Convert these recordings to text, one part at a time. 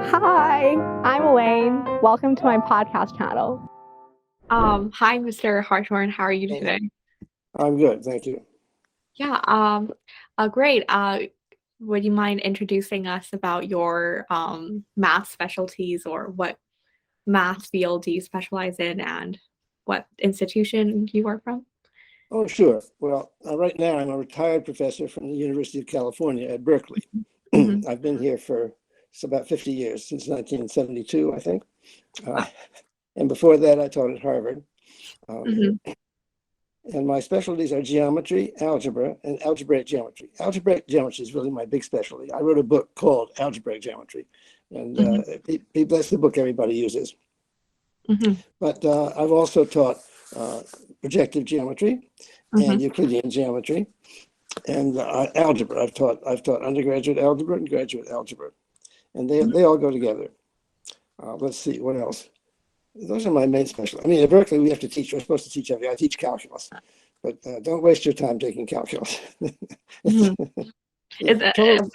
Hi, I'm Elaine. Welcome to my podcast channel. Hi, Mr. Hartshorne. How are you today? I'm good, thank you. Yeah, great. Would you mind introducing us about your math specialties or what math field do you specialize in and what institution you are from? Oh, sure. Well, right now I'm a retired professor from the University of California at Berkeley. hmm I've been here for about 50 years, since 1972, I think. And before that, I taught at Harvard. hmm And my specialties are geometry, algebra, and algebraic geometry. Algebraic geometry is really my big specialty. I wrote a book called Algebraic Geometry, and hmm that's the book everybody uses. hmm But I've also taught projective geometry hmm and Euclidean geometry and algebra. I've taught undergraduate algebra and graduate algebra, and they all go together. Let's see what else. Those are my main specialties. I mean, at Berkeley we're supposed to teach everything. I teach calculus, but don't waste your time taking calculus. hmm Is it, Trouble,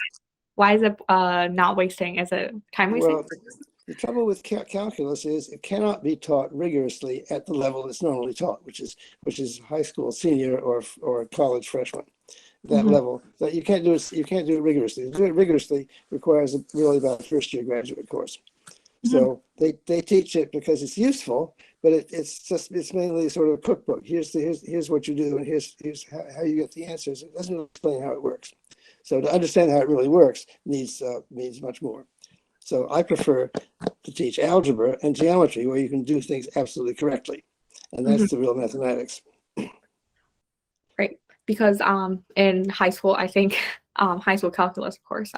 why is it not wasting? Is it time wasting? well, the trouble with calculus is it cannot be taught rigorously at the level it's normally taught, which is high school senior or college freshman. That hmm level. That you can't do it. You can't do it rigorously. To do it rigorously requires really about a first year graduate course. hmm So they teach it because it's useful, but it's mainly sort of a cookbook. Here's what you do, and here's how you get the answers. It doesn't explain how it works. So to understand how it really works needs much more. So I prefer to teach algebra and geometry where you can do things absolutely correctly, and hmm that's the real mathematics. Right. Because in high school, I think high school calculus, of course,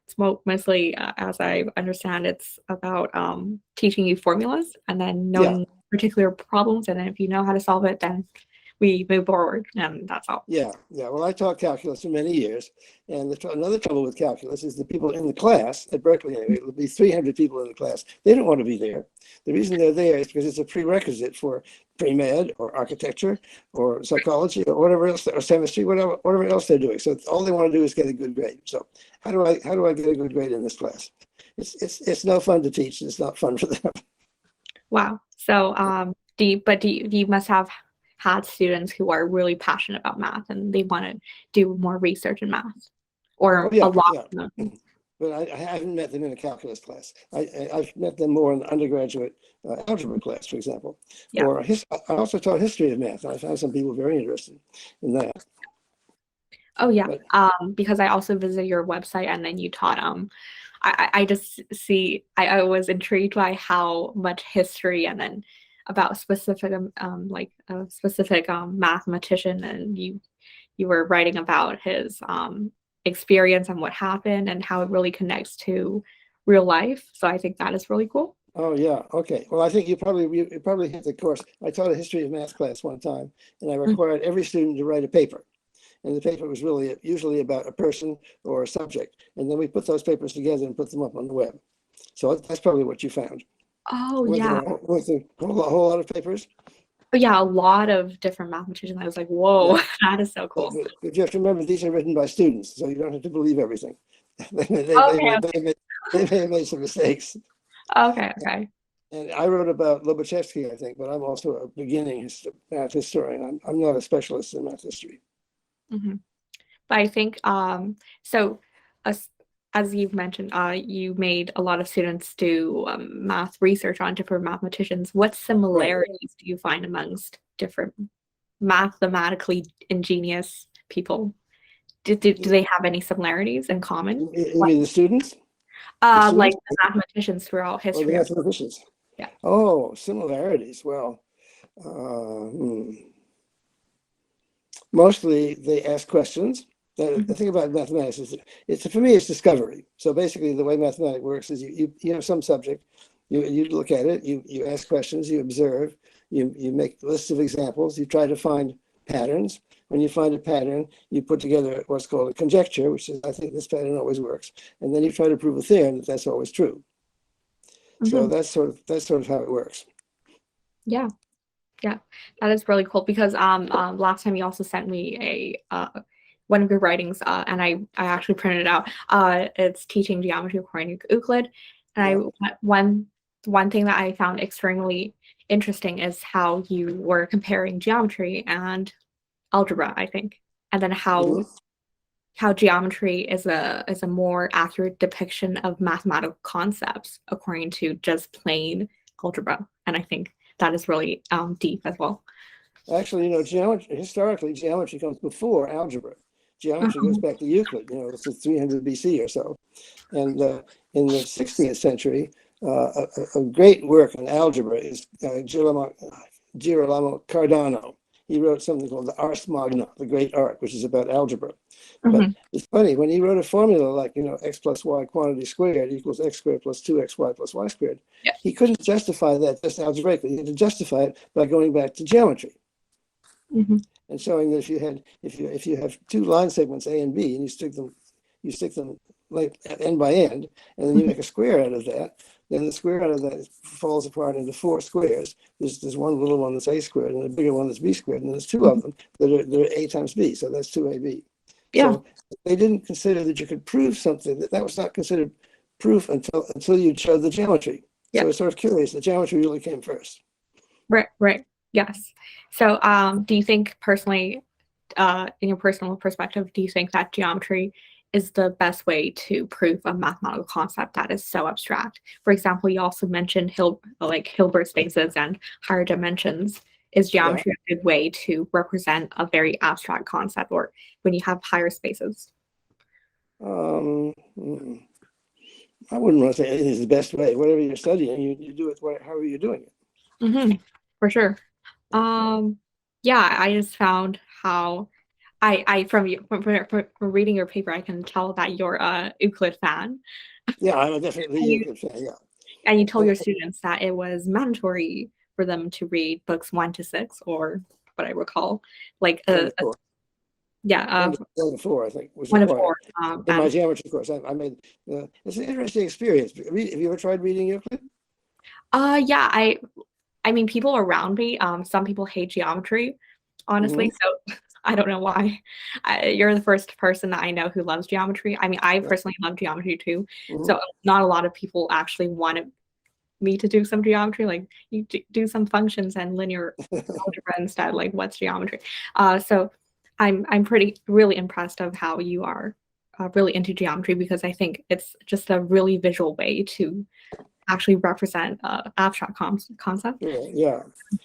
it's mostly, as I understand, it's about teaching you formulas and then Yeah, knowing particular problems, and then if you know how to solve it, then we move forward, and that's all. yeah. Well, I taught calculus for many years, and another trouble with calculus is the people in the class at Berkeley. Anyway, it'll be 300 people in the class. They don't want to be there. The reason they're there is because it's a prerequisite for pre-med or architecture or psychology or whatever else, or chemistry, whatever else they're doing. So all they want to do is get a good grade. So how do I get a good grade in this class? It's no fun to teach. It's not fun for them. Wow. So, you must have had students who are really passionate about math and they want to do more research in math, Oh or a yeah, lot yeah. of them. But I haven't met them in a calculus class. I've met them more in an undergraduate algebra class, for example. Yeah. I also taught history of math. I found some people very interested in that. Oh yeah. But Because I also visited your website and then you taught I just see I was intrigued by how much history and then about specific like a specific mathematician, and you were writing about his experience and what happened and how it really connects to real life. So I think that is really cool. oh yeah, okay. Well, I think you probably hit the course. I taught a history of math class one time, and I required every student to write a paper. And the paper was really usually about a person or a subject. And then we put those papers together and put them up on the web. So that's probably what you found. Oh Weren't there yeah. a whole lot of papers? But yeah, a lot of different mathematicians. I was like, Yeah. whoa, that is so But, cool. but you have to remember, these are written by students, so you don't have to believe everything. they, may, they, they, Okay, may, they, may, they may have made some mistakes. okay. And I wrote about Lobachevsky, I think, but I'm also a beginning math historian. I'm not a specialist in math history. hmm But I think so as as you've mentioned, you made a lot of students do math research on different mathematicians. What Right. similarities do you find amongst different mathematically ingenious people? Do they have any similarities in common? You What mean the students? The like students the mathematicians throughout or the history? mathematicians? Yeah. Oh, similarities. Well, uh, hmm. mostly they ask questions. The hmm thing about mathematics is it's for me it's discovery. So basically, the way mathematics works is you have some subject, you look at it, you ask questions, you observe, you make lists of examples, you try to find patterns. When you find a pattern, you put together what's called a conjecture, which is I think this pattern always works, and then you try to prove a theorem that that's always true. So hmm that's sort of how it works. Yeah. Yeah, that is really cool because last time you also sent me a one of your writings and I actually printed it out. It's teaching geometry according to Euclid, And one thing that I found extremely interesting is how you were comparing geometry and algebra, I think, and then how Mhm. geometry is a more accurate depiction of mathematical concepts according to just plain algebra. And I think that is really deep as well. Actually, geometry, historically, geometry comes before algebra. Geometry goes back to Euclid, it's 300 BC or so. And in the 16th century, a great work on algebra is Girolamo Cardano. He wrote something called the Ars Magna, the Great Arc, which is about algebra. But it's funny, when he wrote a formula like, x plus y quantity squared equals x squared plus 2xy plus y squared, Yeah. he couldn't justify that just algebraically. He had to justify it by going back to geometry and showing that if you have two line segments A and B, and you stick them like end by end, and then you make a square out of that, then the square out of that falls apart into four squares. There's one little one that's A squared and a bigger one that's B squared, and there's two of them that are A times B, so that's 2AB. Yeah. So they didn't consider that you could prove something. That was not considered proof until you showed the geometry. Yeah. So it's sort of curious. The geometry really came first. Right. Yes. So do you think personally, in your personal perspective, do you think that geometry is the best way to prove a mathematical concept that is so abstract? For example, you also mentioned Hilbert spaces and higher dimensions. Is geometry a good way to represent a very abstract concept, or when you have higher spaces? I wouldn't want to say anything is the best way. Whatever you're studying, you do it however you're doing it. For sure. Yeah, I just found how from reading your paper, I can tell that you're a Euclid fan. Yeah, I'm definitely a Euclid fan. Yeah. And you told your students that it was mandatory for them to read books 1 to 6, or what I recall, like One to four. Yeah, 1 to 4, I think, was 1 to required 4. in my geometry course. I made it's an interesting experience. Have you ever tried reading Euclid? Yeah, I mean, people around me, some people hate geometry, honestly. So I don't know why. You're the first person that I know who loves geometry. I mean, I personally love geometry too. So not a lot of people actually wanted me to do some geometry. Like, you do some functions and linear algebra instead. Like, what's geometry? So I'm really impressed of how you are really into geometry, because I think it's just a really visual way to actually represent abstract concept. Yeah.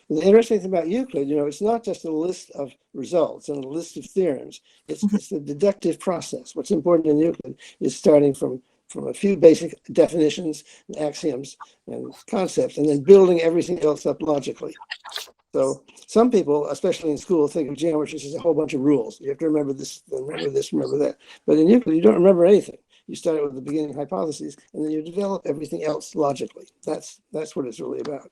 The interesting thing about Euclid, it's not just a list of results and a list of theorems. It's the deductive process. What's important in Euclid is starting from a few basic definitions and axioms and concepts, and then building everything else up logically. So some people, especially in school, think of geometry as a whole bunch of rules. You have to remember this, remember this, remember that. But in Euclid, you don't remember anything. You start with the beginning hypotheses, and then you develop everything else logically. That's what it's really about.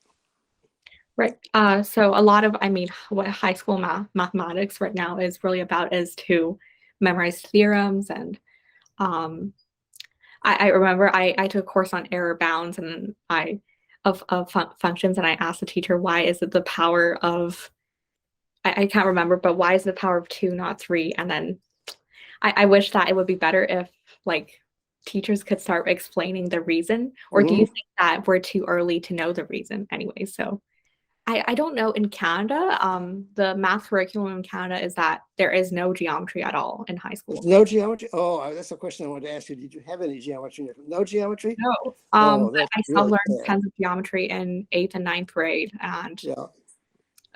Right. So a lot of, I mean, what high school mathematics right now is really about is to memorize theorems. And I remember I took a course on error bounds, and of functions, and I asked the teacher, why is it the power of, I can't remember, but why is the power of 2 not 3? And then I wish that it would be better if, like, teachers could start explaining the reason. Or do you think that we're too early to know the reason anyway? So I don't know. In Canada, the math curriculum in Canada is that there is no geometry at all in high school. No geometry? Oh, that's a question I wanted to ask you. Did you have any geometry? No geometry? No. That's I still learned tons of geometry in 8th and 9th grade, and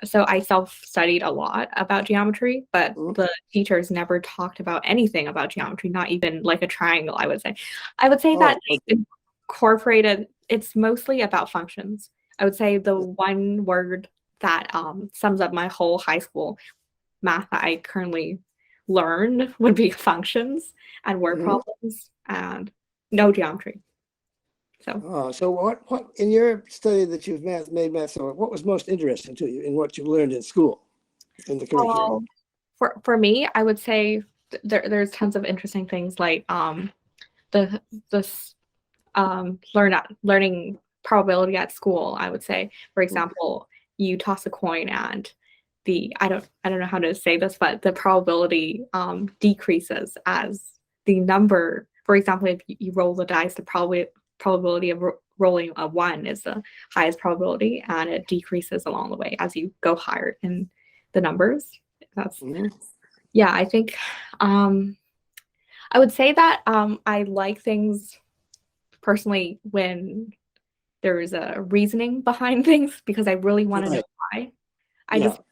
so I self-studied a lot about geometry, but the teachers never talked about anything about geometry, not even like a triangle, I would say. I would say that they incorporated, it's mostly about functions. I would say the one word that sums up my whole high school math that I currently learned would be functions and word problems, and no geometry. So what in your study that you've made math, so what was most interesting to you in what you learned in school, in the curriculum? For me, I would say there's tons of interesting things, like learning probability at school. I would say, for example, you toss a coin, and I don't know how to say this, but the probability decreases as the number. For example, if you roll the dice, the probability of rolling a 1 is the highest probability, and it decreases along the way as you go higher in the numbers. That's yeah, I think I would say that I like things personally when there's a reasoning behind things, because I really want to know why.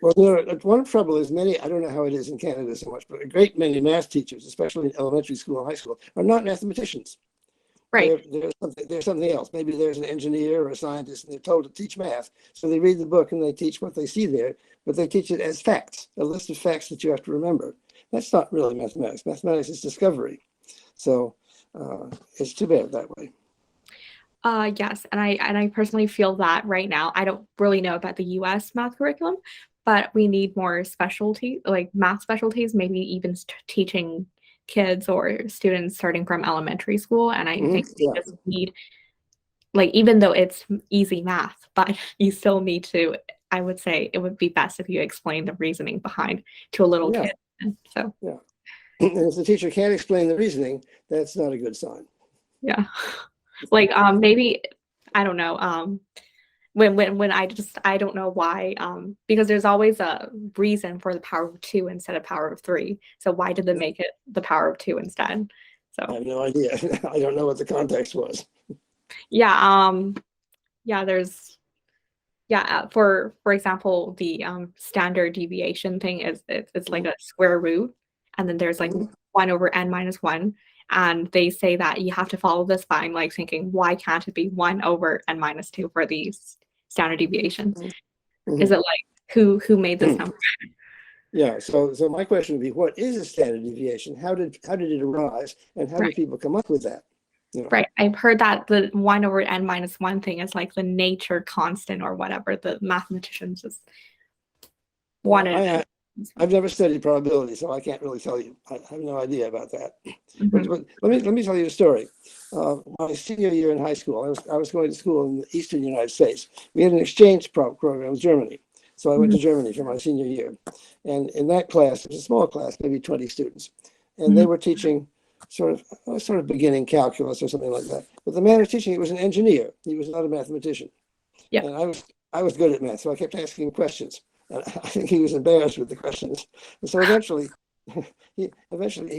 Well, one trouble is I don't know how it is in Canada so much, but a great many math teachers, especially in elementary school and high school, are not mathematicians. Right. They're something else. Maybe there's an engineer or a scientist, and they're told to teach math. So they read the book and they teach what they see there, but they teach it as facts, a list of facts that you have to remember. That's not really mathematics. Mathematics is discovery. So it's too bad that way. Yes, and I personally feel that right now. I don't really know about the US math curriculum, but we need more specialty, like math specialties, maybe even teaching kids or students starting from elementary school. And I think we just need, like, even though it's easy math, but you still need to, I would say it would be best if you explain the reasoning behind to a little kid. So and if the teacher can't explain the reasoning, that's not a good sign. Yeah. Like maybe, I don't know, when I don't know why, because there's always a reason for the power of 2 instead of power of 3. So why did they make it the power of 2 instead? So I have no idea. I don't know what the context was. There's for example, the standard deviation thing is it's like a square root, and then there's like 1 over n minus 1. And they say that you have to follow this by like thinking, why can't it be 1 over n minus 2 for these standard deviations? Is it like who made this number? Yeah. So my question would be, what is a standard deviation? How did it arise, and how did people come up with that? Right. I've heard that the 1 over n minus 1 thing is like the nature constant or whatever. The mathematicians just wanted. I've never studied probability, so I can't really tell you. I have no idea about that. But let me tell you a story. My senior year in high school, I was going to school in the eastern United States. We had an exchange program with Germany. So I went to Germany for my senior year. And in that class, it was a small class, maybe 20 students. And they were teaching sort of beginning calculus or something like that. But the man who was teaching it was an engineer. He was not a mathematician. Yeah. And I was good at math, so I kept asking questions. And I think he was embarrassed with the questions. And so eventually he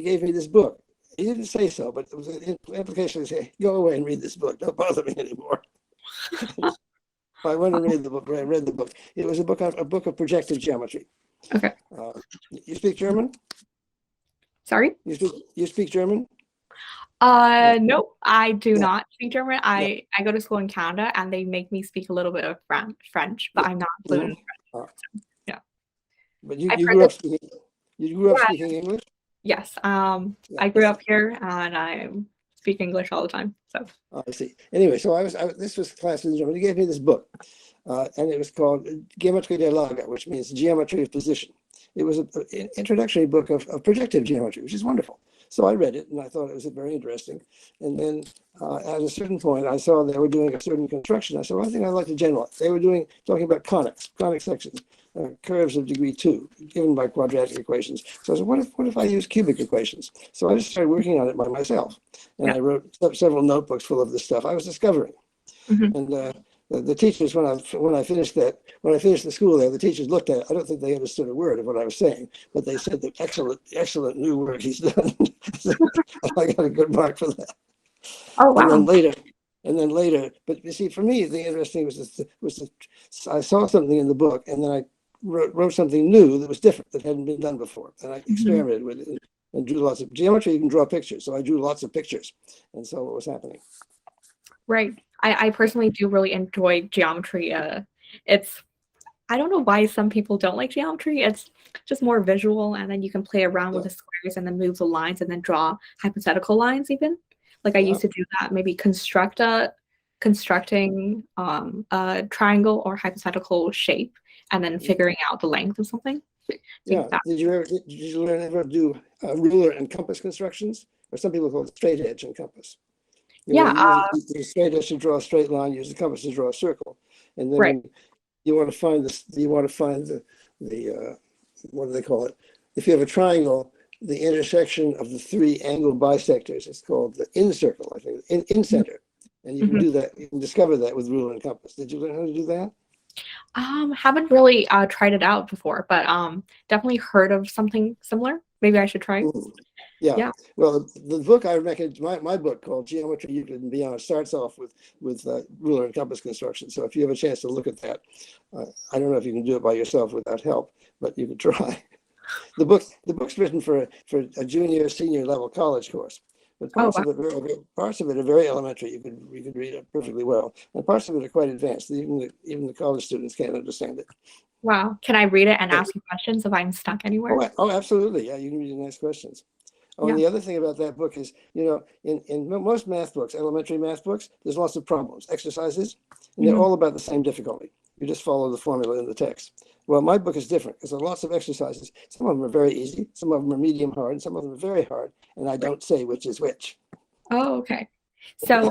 gave me this book. He didn't say so, but it was an implication to say, go away and read this book. Don't bother me anymore. I went and read the book. I read the book. It was a book of projective geometry. Okay. You speak German? Sorry? You speak German? No, I do not speak German. I go to school in Canada, and they make me speak a little bit of French, but I'm not fluent in French. So, But you grew up speaking English? Yes. I grew up here, and I speak English all the time. So I see. Anyway, so this was class in German. He gave me this book, and it was called Geometrie der Lage, which means geometry of position. It was an introductory book of projective geometry, which is wonderful. So I read it, and I thought it was very interesting. And then at a certain point, I saw they were doing a certain construction. I said, well, I think I'd like to generalize. They were talking about conic sections, curves of degree 2, given by quadratic equations. So I said, what if I use cubic equations? So I just started working on it by myself. And I wrote several notebooks full of this stuff I was discovering. And the teachers, when I finished the school there, the teachers looked at it. I don't think they understood a word of what I was saying, but they said that excellent new work he's done. I got a good mark for that. Oh wow! And then later, but you see, for me, the interesting was I saw something in the book, and then I wrote something new that was different, that hadn't been done before, and I experimented with it and drew lots of geometry. You can draw pictures, so I drew lots of pictures, and so what was happening. Right. I personally do really enjoy geometry. I don't know why some people don't like geometry. It's just more visual, and then you can play around with the squares and then move the lines and then draw hypothetical lines even. Like I used to do that, maybe constructing a triangle or hypothetical shape and then figuring out the length of something. Yeah. Did you learn ever do ruler and compass constructions? Or some people call it straight edge and compass. You use the straight edge to draw a straight line, use the compass to draw a circle. And then when you want to find the what do they call it? If you have a triangle, the intersection of the 3 angle bisectors is called the incircle, I think, in center. And you can do that, you can discover that with ruler and compass. Did you learn how to do that? Haven't really tried it out before, but definitely heard of something similar. Maybe I should try. Yeah. Yeah. Well, the book I recommend, my book called Geometry, Euclid, and Beyond, starts off with ruler and compass construction. So if you have a chance to look at that, I don't know if you can do it by yourself without help, but you could try. The book's written for a junior, senior level college course, but Oh, parts of it are very elementary. You could read it perfectly well, and parts of it are quite advanced. Even the college students can't understand it. wow. Can I read it and ask you questions if I'm stuck anywhere? Oh, absolutely. Yeah, you can read and ask questions. Oh, Yeah. and the other thing about that book is, in most math books, elementary math books, there's lots of problems, exercises, and they're all about the same difficulty. You just follow the formula in the text. Well, my book is different because there are lots of exercises. Some of them are very easy, some of them are medium hard, and some of them are very hard, and I don't say which is which. Oh, okay. So,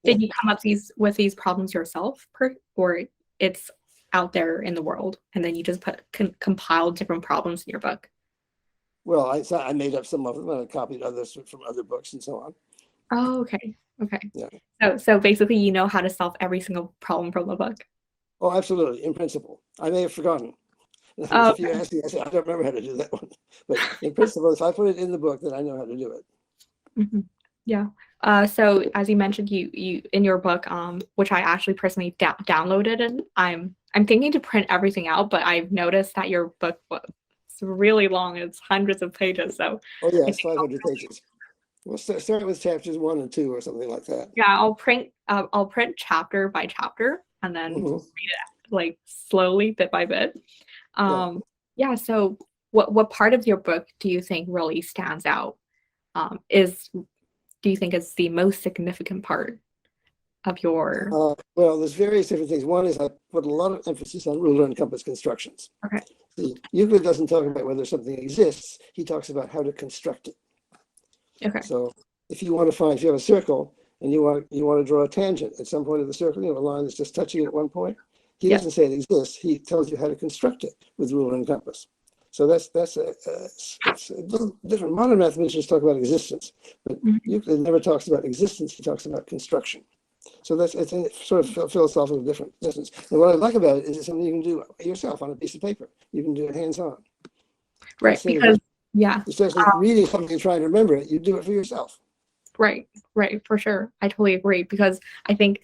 did you come up with these problems yourself, or it's out there in the world, and then you just compile different problems in your book? Well, I made up some of them, and I copied others from other books and so on. Oh, okay. Okay. Yeah. So basically, you know how to solve every single problem from the book. Oh, absolutely, in principle. I may have forgotten. Oh, If you ask me, I say, I don't remember how to do that one. But in principle, if I put it in the book, then I know how to do it. Yeah. So as you mentioned, you in your book, which I actually personally downloaded, and I'm thinking to print everything out, but I've noticed that your book was really long. It's hundreds of pages. So oh yeah, it's 500 pages. We'll start with chapters 1 and 2 or something like that. yeah, I'll print chapter by chapter and then read it like slowly, bit by bit. Yeah. So what part of your book do you think really stands out? Do you think is the most significant part of your? Well, there's various different things. One is I put a lot of emphasis on ruler and compass constructions. Okay. See, Euclid doesn't talk about whether something exists. He talks about how to construct it. Okay. So if you have a circle and you want to draw a tangent at some point of the circle, a line that's just touching it at one point, he doesn't say it exists. He tells you how to construct it with ruler and compass. So that's a little different. Modern mathematicians talk about existence, but Euclid never talks about existence. He talks about construction. So it's a sort of philosophical difference. And what I like about it is it's something you can do yourself on a piece of paper. You can do it hands-on. Right, because instead of reading something and trying to remember it, you do it for yourself. Right, for sure. I totally agree, because I think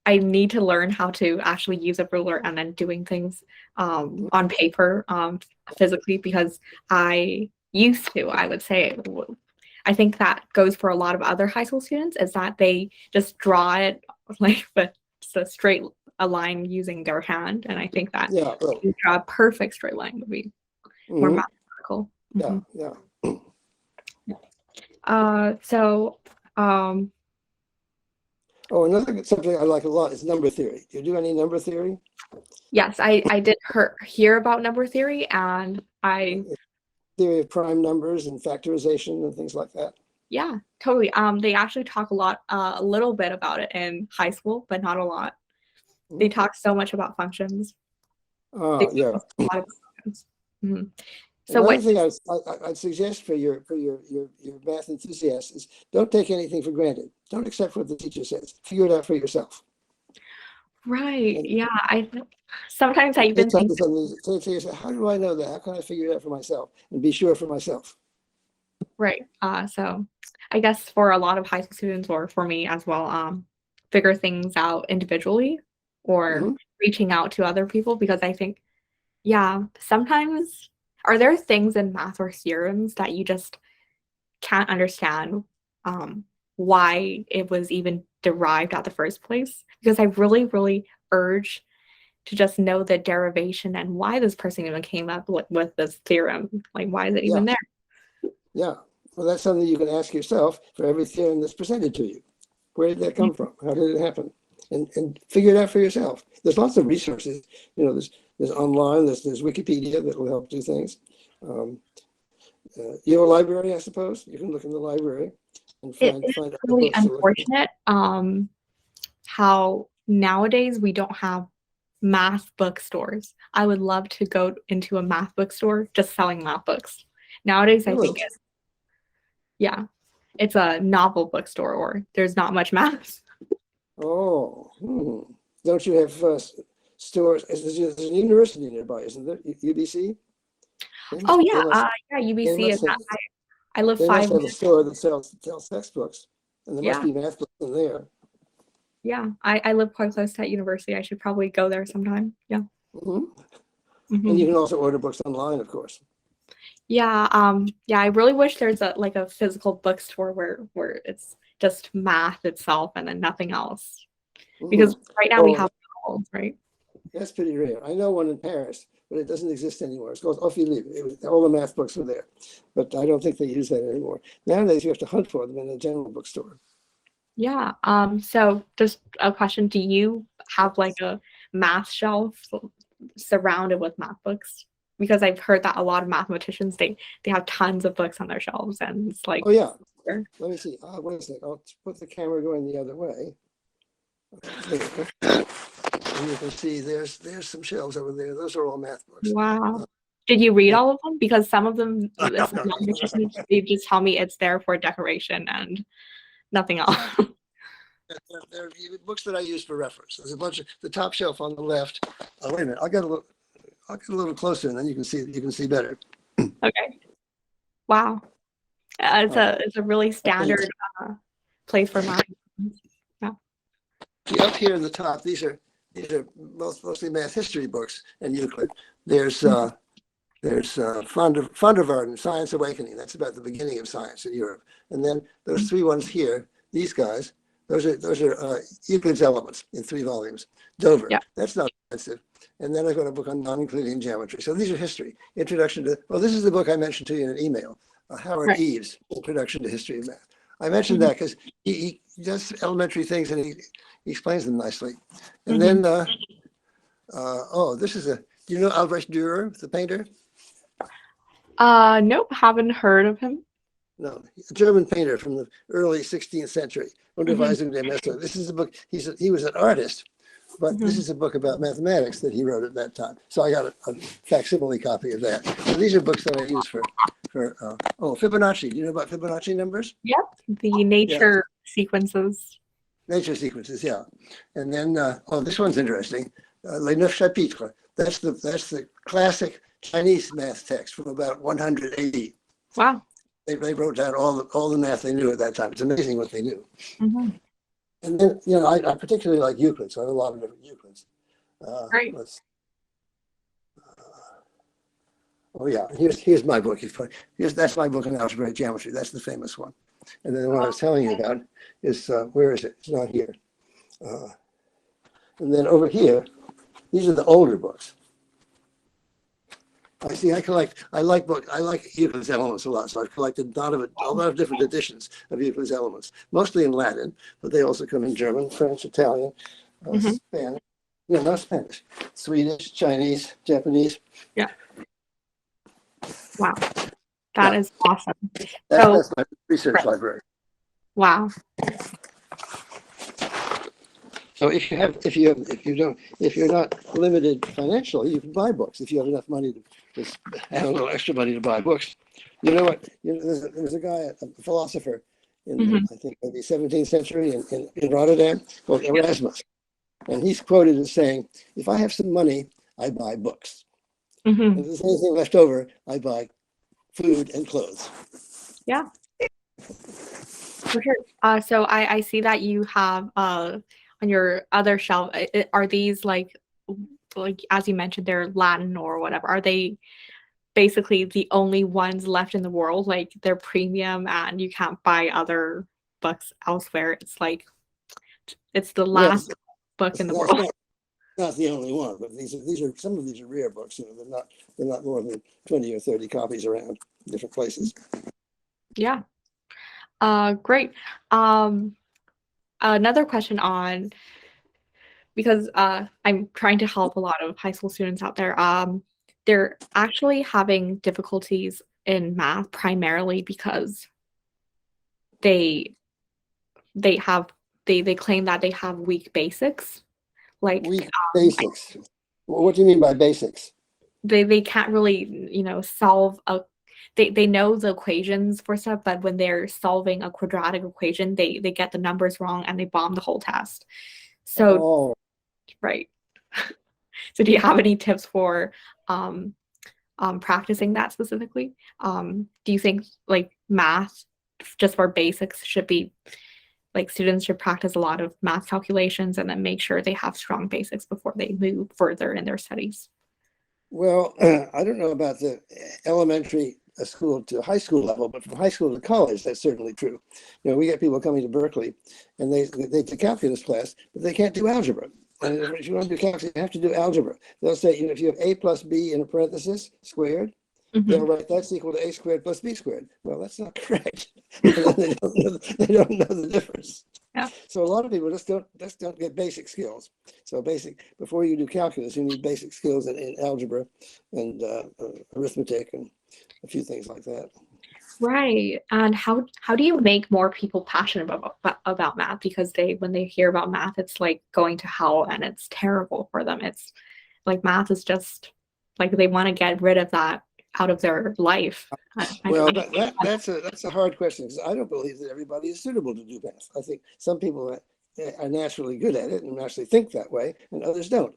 I need to learn how to actually use a ruler and then doing things on paper physically, because I used to, I would say, I think that goes for a lot of other high school students, is that they just draw it like with a straight a line using their hand. And I think that you draw a perfect straight line would be more mathematical. Another subject I like a lot is number theory. Do you do any number theory? Yes, I did hear about number theory, and theory of prime numbers and factorization and things like that. Yeah, totally. They actually talk a little bit about it in high school, but not a lot. They talk so much about functions. Yeah. A lot of functions. So another thing I'd suggest for your math enthusiasts is don't take anything for granted. Don't accept what the teacher says. Figure it out for yourself. Right. Yeah. Sometimes I even think, how do I know that? How can I figure it out for myself and be sure for myself? Right. So I guess for a lot of high school students, or for me as well, figure things out individually, or reaching out to other people, because I think, sometimes are there things in math or theorems that you just can't understand why it was even derived at the first place? Because I really, really urge to just know the derivation and why this person even came up with this theorem. Like, why is it even there? Yeah. Well, that's something you can ask yourself for every theorem that's presented to you. Where did that come from? How did it happen? And figure it out for yourself. There's lots of resources. There's online, there's Wikipedia that will help do things. You have a library, I suppose. You can look in the library and find It's other really books. Unfortunate how nowadays we don't have math bookstores. I would love to go into a math bookstore just selling math books. Nowadays, I think it's a novel bookstore, or there's not much math. Oh, don't you have stores? There's a university nearby, isn't there? UBC? Oh They yeah, must, yeah, they UBC is. must have, I live they must 5 have a minutes. store that sells textbooks, and there must Yeah, be math books in there. yeah. I live quite close to that university. I should probably go there sometime. Yeah. hmm And you Hmm. can also order books online, of course. Yeah. Yeah. I really wish there's a physical bookstore where it's just math itself and then nothing else. hmm Because right now we Oh, have novels, right? that's pretty rare. I know one in Paris, but it doesn't exist anymore. It's called Ophélie. All the math books are there, but I don't think they use that anymore. Nowadays, you have to hunt for them in a general bookstore. Yeah. So just a question, do you have like a math shelf surrounded with math books? Because I've heard that a lot of mathematicians they have tons of books on their shelves and it's like Oh yeah. Let me see. Wait a second. I'll put the camera going the other way. And you can see there's some shelves over there. Those are all math books. wow. Did you read And all of them? Because some of them, no, some no, no, mathematicians, they just tell me it's there for decoration and nothing else. they're books that I use for reference. There's a bunch of the top shelf on the left. Oh, wait a minute. I'll get a little closer, and then you can see better. Okay. Wow. It's a really standard place for math. Yeah. See, up here in the top, these are mostly math history books and Euclid. There's Fond of Art and Science Awakening. That's about the beginning of science in Europe. And then those three ones here, these guys, those are Euclid's Elements in 3 volumes. Dover, Yeah. that's not expensive. And then I've got a book on non-Euclidean geometry. So these are history. Introduction to, well, this is the book I mentioned to you in an email, Howard Right. Eves, Introduction to History of Math. I mentioned Mhm. that because he does elementary things and he explains them nicely. And Mhm. then, this is do you know Albrecht Dürer, the painter? Nope, haven't heard of him. No, a German painter from the early 16th century. Mhm. Unterweisung der Messe. This is a book. He was an artist, but this Mhm. is a book about mathematics that he wrote at that time. So I got a facsimile copy of that. So these are books that I use for Fibonacci. Do you know about Fibonacci numbers? Yep, the Yeah, nature sequences. nature sequences. Yeah, and then this one's interesting. Les Neuf Chapitres. That's the classic Chinese math text from about 100 AD. Wow. They wrote down all the math they knew at that time. It's amazing what they knew. Mhm. And then, I particularly like Euclid, so I have a lot of different Euclids. Great. Let's. Oh yeah, here's my book. That's my book on algebraic geometry. That's the famous one. And then the one I was telling you about is where is it? It's not here. Uh, and then over here, these are the older books. I like Euclid's Elements a lot, so I've collected a lot of different editions of Euclid's Elements, mostly in Latin, but they also come in German, French, Italian, Mhm. Spanish, no, not Spanish, Swedish, Chinese, Japanese. Yeah. Wow. That Yeah, is awesome. that's So, that's my research right. library. Wow. So if you're not limited financially, you can buy books if you have enough money to have a little extra money to buy books. You know what? There was a guy, a philosopher in Mhm. I think maybe 17th century in Rotterdam called Erasmus, and he's quoted as saying, "If I have some money, I buy books. And Mhm. if there's anything left over, I buy food and clothes." Yeah, for sure. So I see that you have on your other shelf. Are these like as you mentioned, they're Latin or whatever? Are they basically the only ones left in the world? Like they're premium and you can't buy other books elsewhere. It's like it's the Well, last book in the that's world. not the only one, but these are some of these are rare books. They're not more than 20 or 30 copies around different places. Yeah. Great. Um, Another question on because I'm trying to help a lot of high school students out there. They're actually having difficulties in math primarily because they they have they claim that they have weak basics. Like Weak basics. Well, what do you mean by basics? they can't really solve they know the equations for stuff, but when they're solving a quadratic equation, they get the numbers wrong and they bomb the whole test. So, Oh, right. So do you have any tips for practicing that specifically? Do you think like math, just for basics, should be like students should practice a lot of math calculations and then make sure they have strong basics before they move further in their studies? well, I don't know about the elementary school to high school level, but from high school to college, that's certainly true. You know, we get people coming to Berkeley and they take calculus class, but they can't do algebra. And if you want to do calculus, you have to do algebra. They'll say, you know, if you have a plus b in a parenthesis squared, they'll write that's equal to a squared plus b squared. Well, that's not correct. they don't know the difference. Yeah. So a lot of people just don't get basic skills. So before you do calculus, you need basic skills in algebra and arithmetic and a few things like that. Right. And how do you make more people passionate about math? Because when they hear about math, it's like going to hell and it's terrible for them. It's like math is just like they want to get rid of that out of their life. Well, that's a hard question because I don't believe that everybody is suitable to do math. I think some people are naturally good at it and actually think that way, and others don't.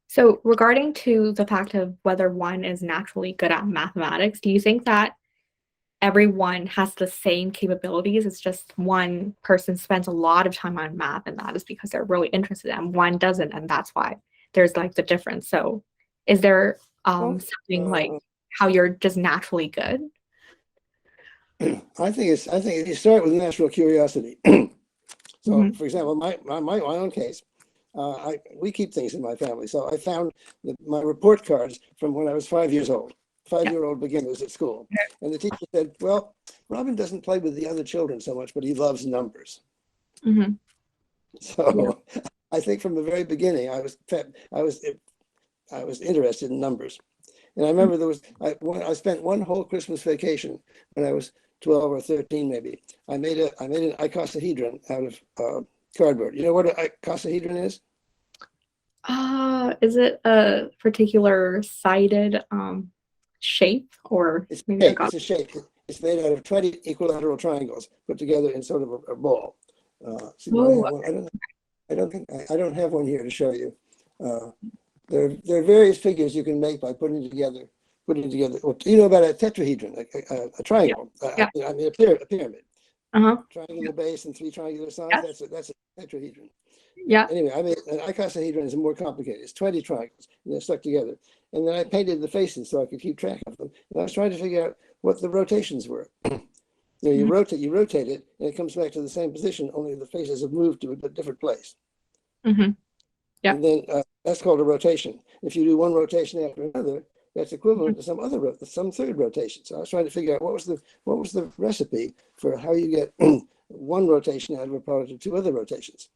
So regarding to the fact of whether one is naturally good at mathematics, do you think that everyone has the same capabilities? It's just one person spends a lot of time on math and that is because they're really interested, and one doesn't, and that's why there's like the difference. So is there something like how you're just naturally good? I think if you start with natural curiosity. So, for example, my own case, we keep things in my family. So I found my report cards from when I was 5 years old, 5-year-old beginners at school. And the teacher said, well, Robin doesn't play with the other children so much, but he loves numbers. So I think from the very beginning, I was interested in numbers. And I remember I spent one whole Christmas vacation when I was 12 or 13, maybe. I made an icosahedron out of cardboard. You know what an icosahedron is? Is it a particular sided shape or it's a shape. It's made out of 20 equilateral triangles put together in sort of a ball. I don't have one here to show you. There are various figures you can make by putting together. Well, you know about a tetrahedron, a triangle. I mean a pyramid. Triangular base and 3 triangular sides. That's a tetrahedron. Anyway, I mean an icosahedron is more complicated. It's 20 triangles and they're stuck together. And then I painted the faces so I could keep track of them. And I was trying to figure out what the rotations were. You rotate it, and it comes back to the same position. Only the faces have moved to a different place. And then that's called a rotation. If you do one rotation after another, that's equivalent to some third rotation. So I was trying to figure out what was the recipe for how you get one rotation out of a product of 2 other rotations.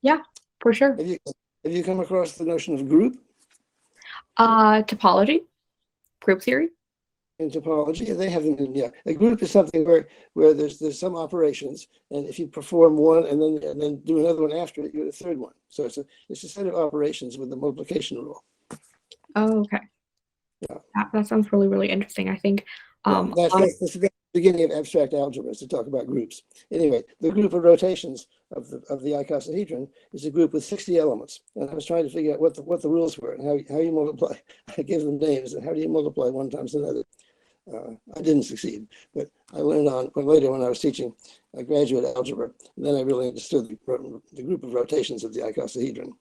Yeah, for sure. Have you come across the notion of group? Topology, group theory. In topology, they have them. A group is something where there's some operations, and if you perform one and then do another one after it, you get a third one. So it's a set of operations with the multiplication rule. Oh, okay. That sounds really, really interesting. I think that's the beginning of abstract algebra, is to talk about groups. Anyway, the group of rotations of the icosahedron is a group with 60 elements, and I was trying to figure out what the rules were and how you multiply. I gave them names, and how do you multiply one times another? I didn't succeed, but I learned on later when I was teaching graduate algebra. And then I really understood the group of rotations of the icosahedron.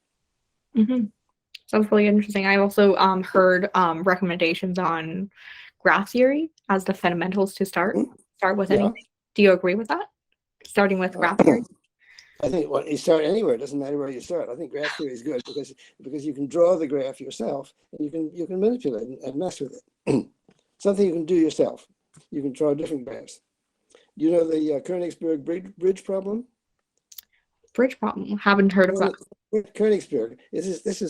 Sounds really interesting. I also heard recommendations on graph theory as the fundamentals to start with anything. Do you agree with that? Starting with graph theory? I think you start anywhere. It doesn't matter where you start. I think graph theory is good because you can draw the graph yourself and you can manipulate and mess with it. Something you can do yourself. You can draw different graphs. You know the Königsberg bridge problem? Bridge problem. Haven't heard of that. Königsberg. This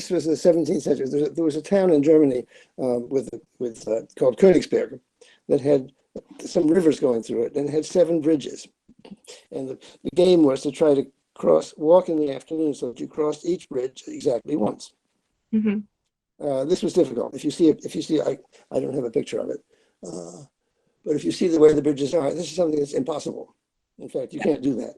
was the 17th century. There was a town in Germany called Königsberg that had some rivers going through it, and it had 7 bridges. And the game was to try to walk in the afternoon so that you crossed each bridge exactly once. This was difficult. If you see, I don't have a picture of it, but if you see the way the bridges are, this is something that's impossible. In fact, you can't do that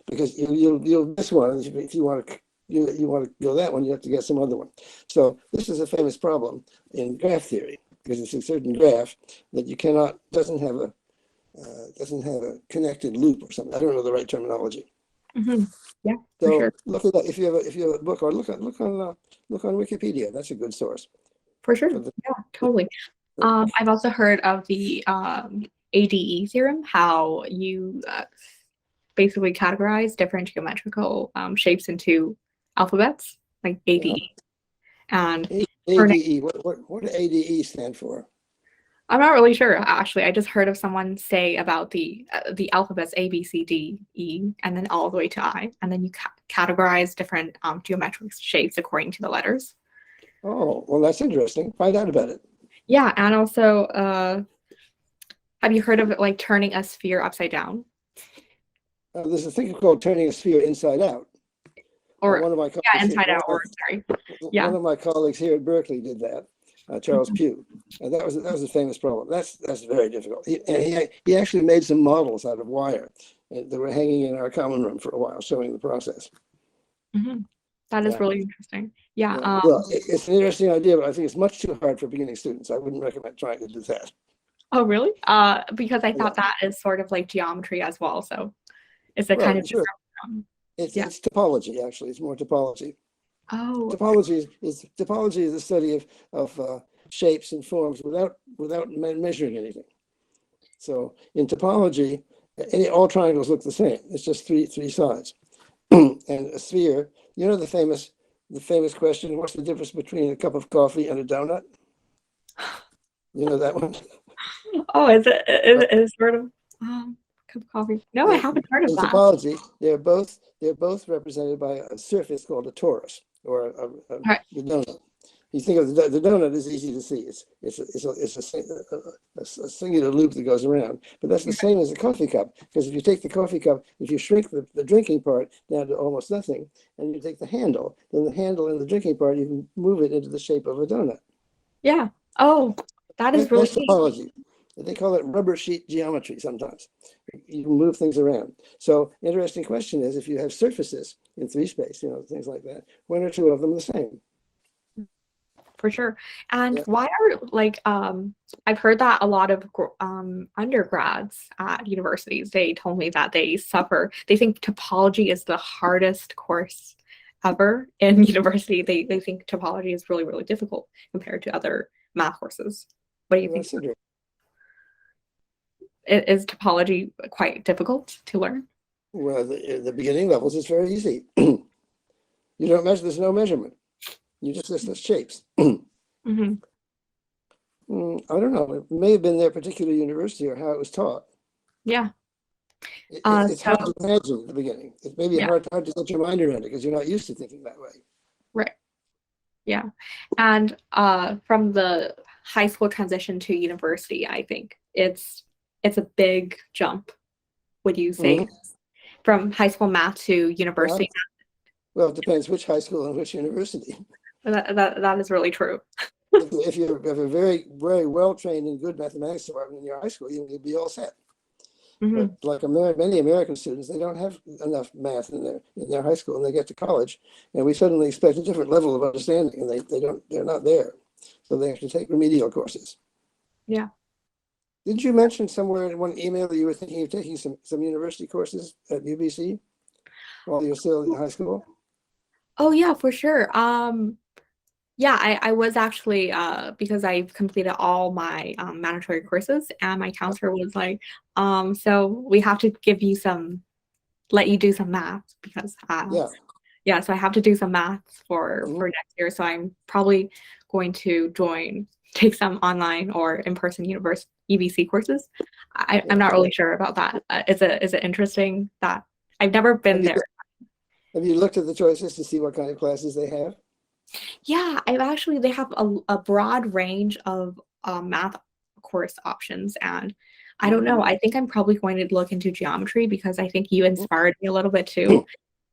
because you'll miss one if you want to. You want to go that one, you have to get some other one. So this is a famous problem in graph theory because it's a certain graph that you cannot doesn't have a connected loop or something. I don't know the right terminology. Mm-hmm. Yeah, So for sure. look at that. If you have a book, or look on Wikipedia. That's a good source. For sure. Yeah, totally. I've also heard of the ADE theorem, how you basically categorize different geometrical shapes into alphabets, like ADE. And ADE. What do ADE stand for? I'm not really sure, actually. I just heard of someone say about the alphabets A, B, C, D, E, and then all the way to I, and then you categorize different geometric shapes according to the letters. Oh, well, that's interesting. Find out about it. Yeah, and also, have you heard of it, like turning a sphere upside down? There's a thing called turning a sphere inside out. Or one of my inside out. Or sorry, yeah. One of my colleagues here at Berkeley did that. Charles Pugh, and that was a famous problem. That's very difficult. He actually made some models out of wire that were hanging in our common room for a while, showing the process. Mm-hmm. That is really interesting. Yeah. Well, it's an interesting idea, but I think it's much too hard for beginning students. I wouldn't recommend trying to do that. Oh, really? Because I thought that is sort of like geometry as well. So it's a kind of sure. It's topology, actually. It's more topology. Oh. Topology is the study of shapes and forms without measuring anything. So in topology, all triangles look the same. It's just three sides. And a sphere, you know the famous question, what's the difference between a cup of coffee and a donut? You know that one? Oh, is it sort of cup of coffee? No, I haven't heard of that. In topology, they're both represented by a surface called a torus, or the donut. You think of the donut is easy to see. It's a singular loop that goes around, but that's the same as a coffee cup. Because if you take the coffee cup, if you shrink the drinking part down to almost nothing, and you take the handle, then the handle and the drinking part, you can move it into the shape of a donut. Yeah. Oh, that is really that's topology. They call it rubber sheet geometry sometimes. You can move things around. So interesting question is, if you have surfaces in 3 space, things like that, one or two of them the same. For sure. And why are I've heard that a lot of undergrads at universities, they told me that they think topology is the hardest course ever in university. They think topology is really, really difficult compared to other math courses. What do you think? Is topology quite difficult to learn? Well, the beginning levels is very easy. You don't measure, there's no measurement. You just list the shapes. Mm-hmm. I don't know. It may have been their particular university or how it was taught. Yeah. It's hard to imagine at the beginning. It may be hard to get your mind around it because you're not used to thinking that way. Right. Yeah. And from the high school transition to university, I think it's a big jump. Would you say from high school math to university? Well, it depends which high school and which university. That is really true. If you have a very, very well trained and good mathematics department in your high school, you'll be all set. But like many American students, they don't have enough math in their high school, and they get to college, and we suddenly expect a different level of understanding, and they're not there, so they have to take remedial courses. Yeah. Didn't you mention somewhere in one email that you were thinking of taking some university courses at UBC while you're still in high school? Oh yeah, for sure. Yeah, I was actually because I've completed all my mandatory courses, and my counselor was like, so we have to let you do some math because so I have to do some math for next year. So I'm probably going to take some online or in-person UBC courses. I'm not really sure about that. Is it interesting that I've never been there? Have you looked at the choices to see what kind of classes they have? Yeah, they have a broad range of math course options, and I don't know. I think I'm probably going to look into geometry because I think you inspired me a little bit too.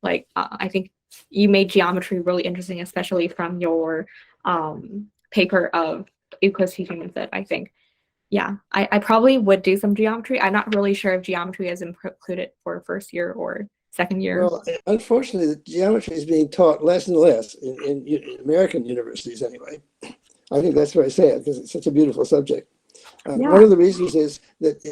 Like I think you made geometry really interesting, especially from your paper of Euclid's teaching method, I think. Yeah, I probably would do some geometry. I'm not really sure if geometry is included for first year or second year. Well, unfortunately, the geometry is being taught less and less in American universities anyway. I think that's very sad because it's such a beautiful subject. Yeah. One of the reasons is that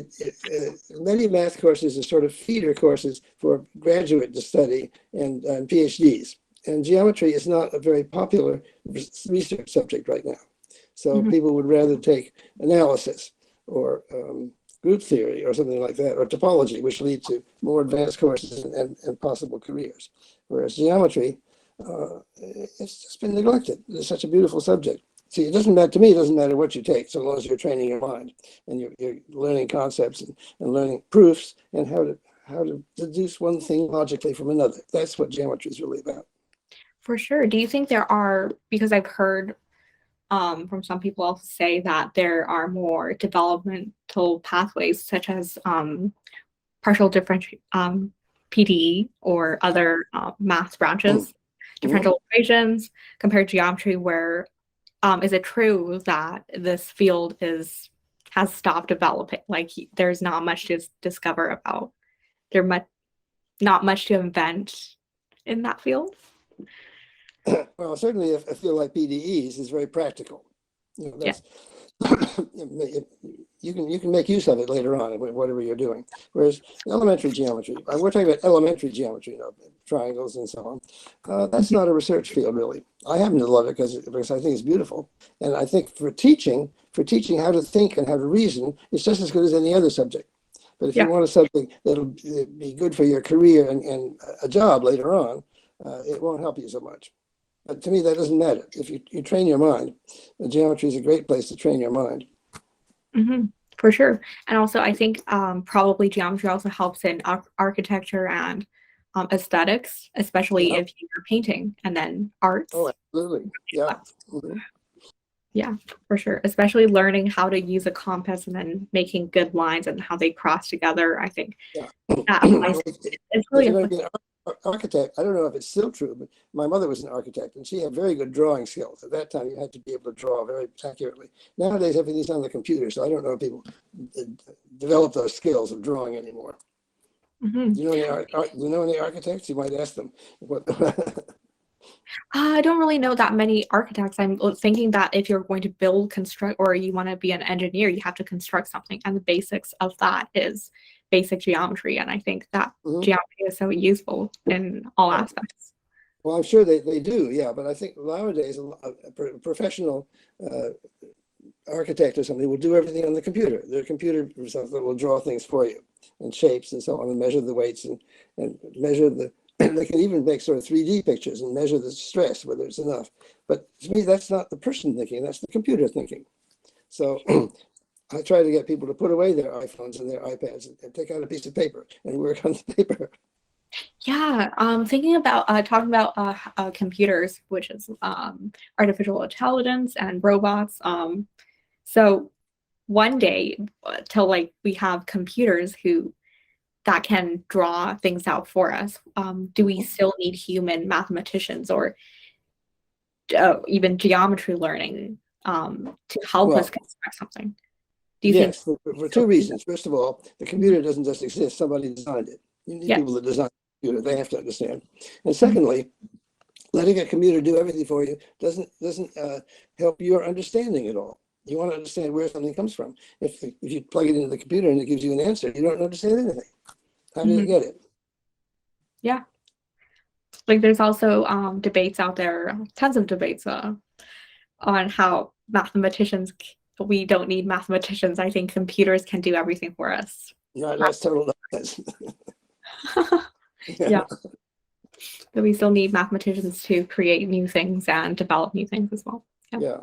many math courses are sort of feeder courses for graduate to study and PhDs. And geometry is not a very popular research subject right now. So people would rather take analysis or group theory or something like that, or topology, which lead to more advanced courses and possible careers. Whereas geometry, it's just been neglected. It's such a beautiful subject. See, it doesn't matter to me. It doesn't matter what you take, so long as you're training your mind and you're learning concepts and learning proofs and how to deduce one thing logically from another. That's what geometry is really about. For sure. Do you think there are, because I've heard from some people also say that there are more developmental pathways such as partial differential PDE or other math branches, differential equations compared to geometry, where is it true that this field has stopped developing? Like there's not much to discover about, not much to invent in that field? Well, certainly a field like PDEs is very practical. You know, that's you can make use of it later on, whatever you're doing. Whereas elementary geometry, we're talking about elementary geometry, you know, triangles and so on. That's not a research field, really. I happen to love it because I think it's beautiful, and I think for teaching how to think and how to reason, it's just as good as any other subject. But if you want a subject that'll be good for your career and a job later on, it won't help you so much. But to me, that doesn't matter. If you train your mind, geometry is a great place to train your mind. For sure. And also, I think probably geometry also helps in architecture and aesthetics, especially if you're painting and then arts. Oh, absolutely. Yeah. Yeah, for sure. Especially learning how to use a compass and then making good lines and how they cross together. I think that applies. It's really architect. I don't know if it's still true, but my mother was an architect and she had very good drawing skills. At that time, you had to be able to draw very accurately. Nowadays, everything's on the computer, so I don't know if people develop those skills of drawing anymore. Do you know any architects? You might ask them. I don't really know that many architects. I'm thinking that if you're going to construct, or you want to be an engineer, you have to construct something, and the basics of that is basic geometry. And I think that geometry is so useful in all aspects. Well, I'm sure they do, yeah. But I think nowadays a professional architect or something will do everything on the computer. Their computer or something will draw things for you and shapes and so on, and measure the weights and measure the. They can even make sort of 3D pictures and measure the stress, whether it's enough. But to me, that's not the person thinking, that's the computer thinking. So I try to get people to put away their iPhones and their iPads and take out a piece of paper and work on the paper. Yeah, thinking about talking about computers, which is artificial intelligence and robots. So one day, till like we have computers that can draw things out for us. Do we still need human mathematicians or even geometry learning to help us construct something? Do you think? For two reasons. First of all, the computer doesn't just exist, somebody designed it. You need people that design the computer, they have to understand. And secondly, letting a computer do everything for you doesn't help your understanding at all. You want to understand where something comes from. If you plug it into the computer and it gives you an answer, you don't understand anything. How do you get it? Yeah. Like there's also debates out there, tons of debates on how we don't need mathematicians. I think computers can do everything for us. No, that's total nonsense. Yeah. But we still need mathematicians to create new things and develop new things as well. Yeah.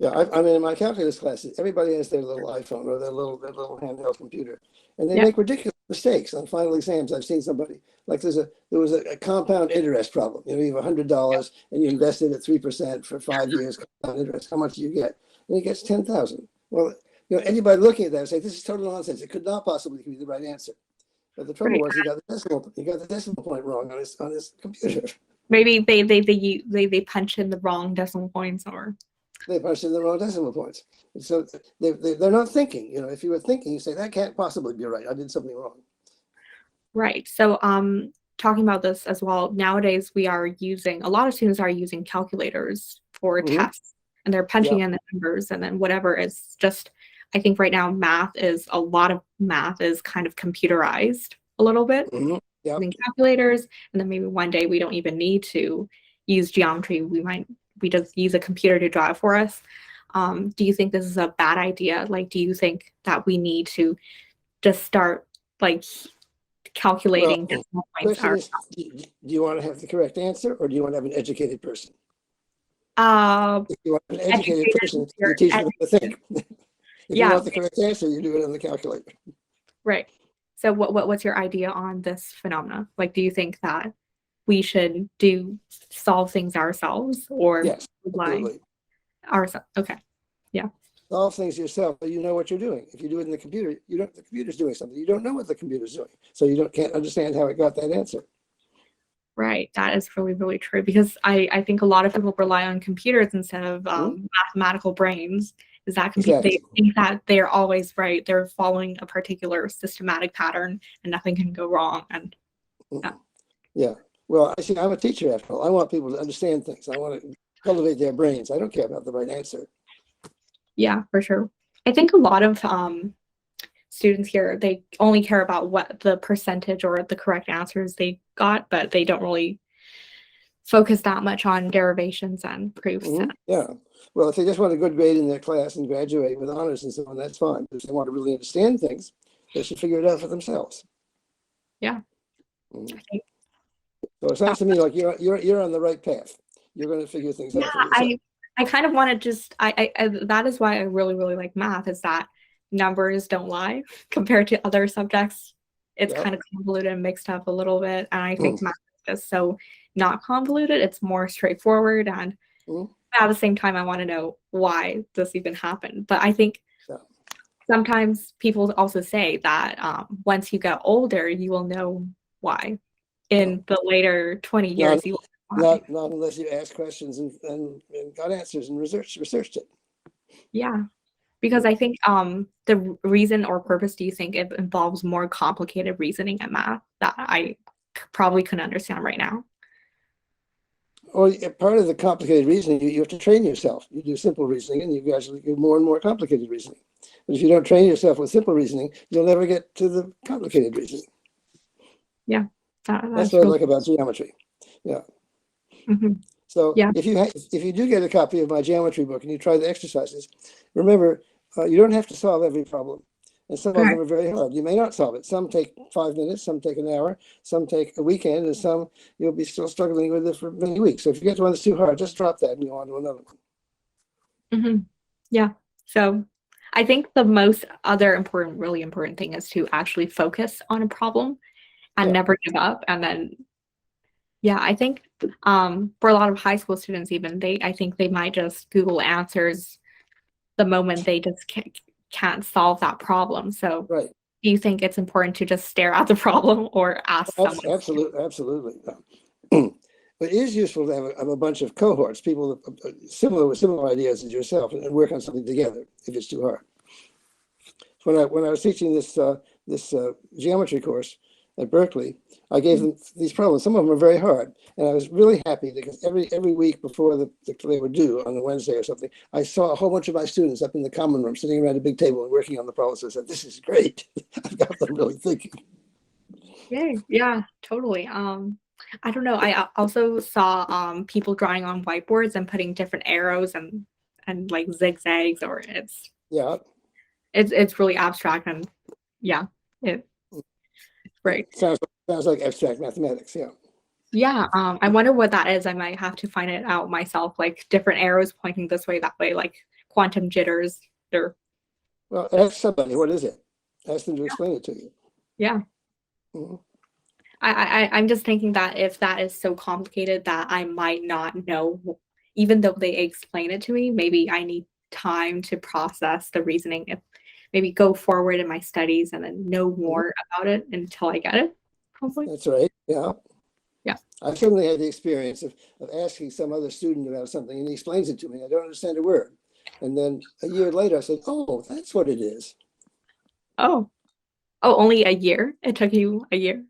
I mean, in my calculus classes, everybody has their little iPhone or their little handheld computer, and they make ridiculous mistakes on final exams. I've seen somebody like there was a compound interest problem. You know, you have $100 and you invested at 3% for 5 years compound interest. How much do you get? And he gets 10,000. Well, you know, anybody looking at that would say this is total nonsense. It could not possibly be the right answer. But the trouble was he got the decimal point wrong on his computer. Maybe they punch in the wrong decimal points, or They punch in the wrong decimal points. And so they're not thinking. You know, if you were thinking, you say, that can't possibly be right. I did something wrong. right. So talking about this as well, nowadays a lot of students are using calculators for tests, and they're punching in the numbers, and then whatever is just, I think right now a lot of math is kind of computerized a little bit. Using calculators, and then maybe one day we don't even need to use geometry. We just use a computer to draw it for us. Do you think this is a bad idea? Like, do you think that we need to just start like calculating decimal points? Question is, do you want to have the correct answer, or do you want to have an educated person? If you want an educated person, you teach them how to think. If you want the correct answer, you do it on the calculator. Right. So what's your idea on this phenomena? Like, do you think that we should solve things ourselves, or yes, absolutely. Ourselves? Okay. Yeah. Solve things yourself, so you know what you're doing. If you do it in the computer, the computer's doing something. You don't know what the computer's doing, so you can't understand how it got that answer. Right. That is really, really true, because I think a lot of people rely on computers instead of mathematical brains. Is that they think that they're always right. They're following a particular systematic pattern and nothing can go wrong. And yeah. Well, I'm a teacher after all. I want people to understand things. I want to cultivate their brains. I don't care about the right answer. Yeah, for sure. I think a lot of students here, they only care about what the percentage or the correct answers they got, but they don't really focus that much on derivations and proofs. Yeah. Well, if they just want a good grade in their class and graduate with honors and so on, that's fine. But if they want to really understand things, they should figure it out for themselves. Yeah. So it sounds to me like you're on the right path. You're going to figure things out for yourself. I kind of want to just that is why I really, really like math, is that numbers don't lie compared to other subjects. It's kind of convoluted and mixed up a little bit, and I think math is just so not convoluted. It's more straightforward, and at the same time I want to know why this even happened. But I think sometimes people also say that once you get older, you will know why. In the later 20 years, you will not unless you ask questions and got answers and researched it. Yeah, because I think the reason or purpose, do you think it involves more complicated reasoning and math that I probably couldn't understand right now? Well, part of the complicated reasoning, you have to train yourself. You do simple reasoning, and you gradually get more and more complicated reasoning. But if you don't train yourself with simple reasoning, you'll never get to the complicated reasoning. Yeah, that's what I like about geometry. Yeah. So if you do get a copy of my geometry book and you try the exercises, remember, you don't have to solve every problem. And some of them are very hard. You may not solve it. Some take 5 minutes, some take an hour, some take a weekend, and some you'll be still struggling with it for many weeks. So if you get to one that's too hard, just drop that and go on to another one. Yeah. So I think the most other really important thing is to actually focus on a problem and never give up. And then, I think for a lot of high school students, even I think they might just Google answers the moment they just can't solve that problem. So do you think it's important to just stare at the problem or ask someone? Absolutely. But it is useful to have a bunch of cohorts, people with similar ideas as yourself, and work on something together if it's too hard. When I was teaching this geometry course at Berkeley, I gave them these problems. Some of them are very hard, and I was really happy because every week before they were due on a Wednesday or something, I saw a whole bunch of my students up in the common room sitting around a big table and working on the problems. So I said, "This is great. I've got them really thinking." Yeah, totally. I don't know. I also saw people drawing on whiteboards and putting different arrows and like zigzags, or it's really abstract, and right. Sounds like abstract mathematics. Yeah. I wonder what that is. I might have to find it out myself, like different arrows pointing this way, that way, like quantum jitters. Well, ask somebody, what is it? Ask them to explain it to you. Yeah. I'm just thinking that if that is so complicated that I might not know, even though they explain it to me, maybe I need time to process the reasoning, if maybe go forward in my studies and then know more about it until I get it. Hopefully. That's right. Yeah. Yeah. I've certainly had the experience of asking some other student about something, and he explains it to me. I don't understand a word. And then a year later, I said, oh, that's what it is. Oh, only a year? It took you a year?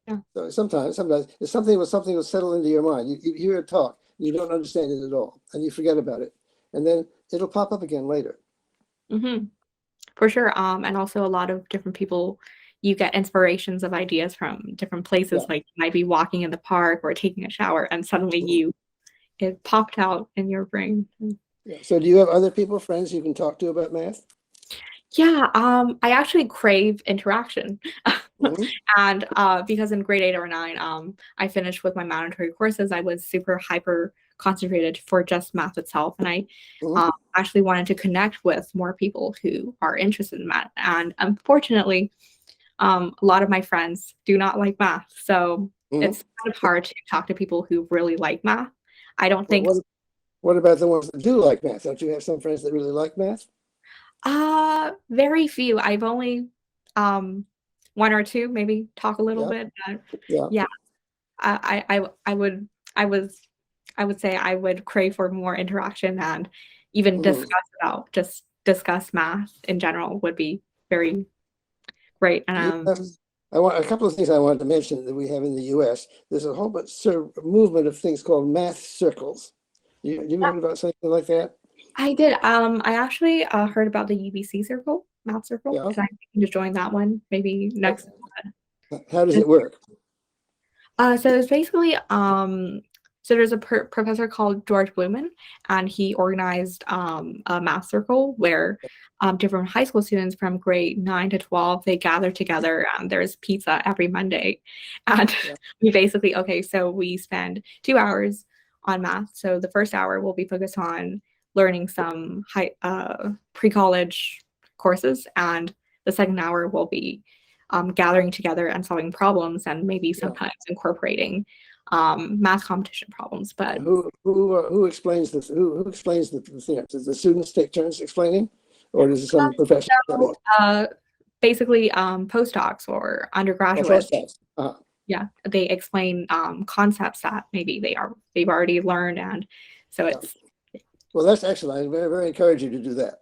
Yeah. So sometimes if something will settle into your mind. You hear it talk, you don't understand it at all, and you forget about it. And then it'll pop up again later. Mm-hmm. For sure. And also a lot of different people, you get inspirations of ideas from different places. Yeah. Like you might be walking in the park or taking a shower, and suddenly it popped out in your brain. Yeah. So do you have other people, friends you can talk to about math? Yeah, I actually crave interaction. Mhm. And because in grade 8 or 9, I finished with my mandatory courses, I was super hyper concentrated for just math itself. And I Mhm. actually wanted to connect with more people who are interested in math. And unfortunately, a lot of my friends do not like math. So Mhm. it's kind of hard to talk to people who really like math. I don't What, think what what about the ones that do like math? Don't you have some friends that really like math? very few. I've only one or two maybe talk a little Yeah. bit, but Yeah. yeah, I would I was I would say I would crave for more interaction and even Mhm. discuss math in general would be very great. Do you And have, I want a couple of things I wanted to mention that we have in the US. There's a whole bunch sort of movement of things called math circles. You yeah, heard about something like that? I did. I actually heard about the UBC circle, math circle, Yeah. and I'm thinking to join that one maybe next. How does it work? So it's basically so there's a professor called George Blumen, and he organized a math circle where different high school students from grade 9 to 12 they gather together. There's pizza every Monday, and Yeah. we basically so we spend 2 hours on math. So the first hour will be focused on learning some high pre-college courses, and the second hour will be gathering together and solving problems and maybe Yeah. sometimes incorporating math competition problems. But Who explains this? Who explains the things? Does the students take turns explaining, or does some professor study? so basically postdocs or Oh, first undergraduates, class. yeah, they explain concepts that maybe they've already learned, and so Yeah. it's Well, that's excellent. I very, very encourage you to do that.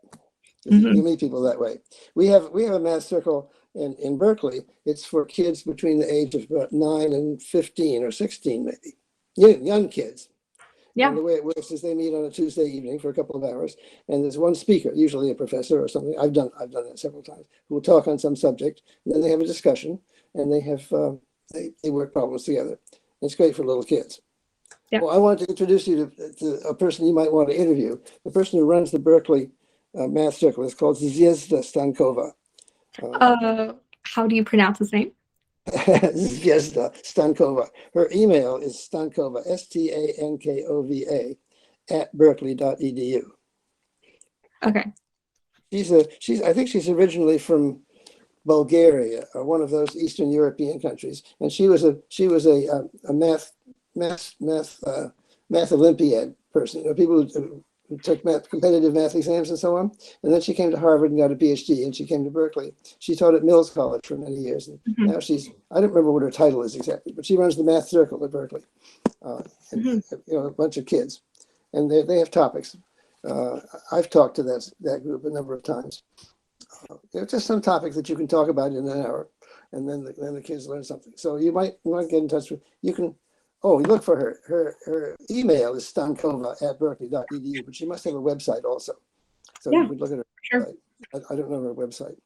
You mhm. meet people that way. We have a math circle in Berkeley. It's for kids between the age of about 9 and 15 or 16, maybe. Young kids. And Yeah, the way it works is they meet on a Tuesday evening for a couple of hours, and there's one speaker, usually a professor or something. I've done that several times, who will talk on some subject, and then they have a discussion, and they work problems together. It's great for little kids. yeah. Well, I want to introduce you to a person you might want to interview. The person who runs the Berkeley Math Circle is called Zvezda Stankova. How do you pronounce his name? Zvezda Stankova. Her email is Stankova, Stankova, at berkeley.edu. Okay. I think she's originally from Bulgaria or one of those Eastern European countries, and she was a math Olympiad person. People who took competitive math exams and so on. And then she came to Harvard and got a PhD, and she came to Berkeley. She taught at Mills College for many years, and Mhm. now I don't remember what her title is exactly, but she runs the math circle at Berkeley, and Mhm. a bunch of kids, and they have topics. I've talked to that group a number of times. Just some topic that you can talk about in an hour, and then the kids learn something. So you might get in touch with. You can. Oh, look for her. Her email is stankova at berkeley.edu, but she must have a website also. So you Yeah, could look at her sure. website. I don't know her website.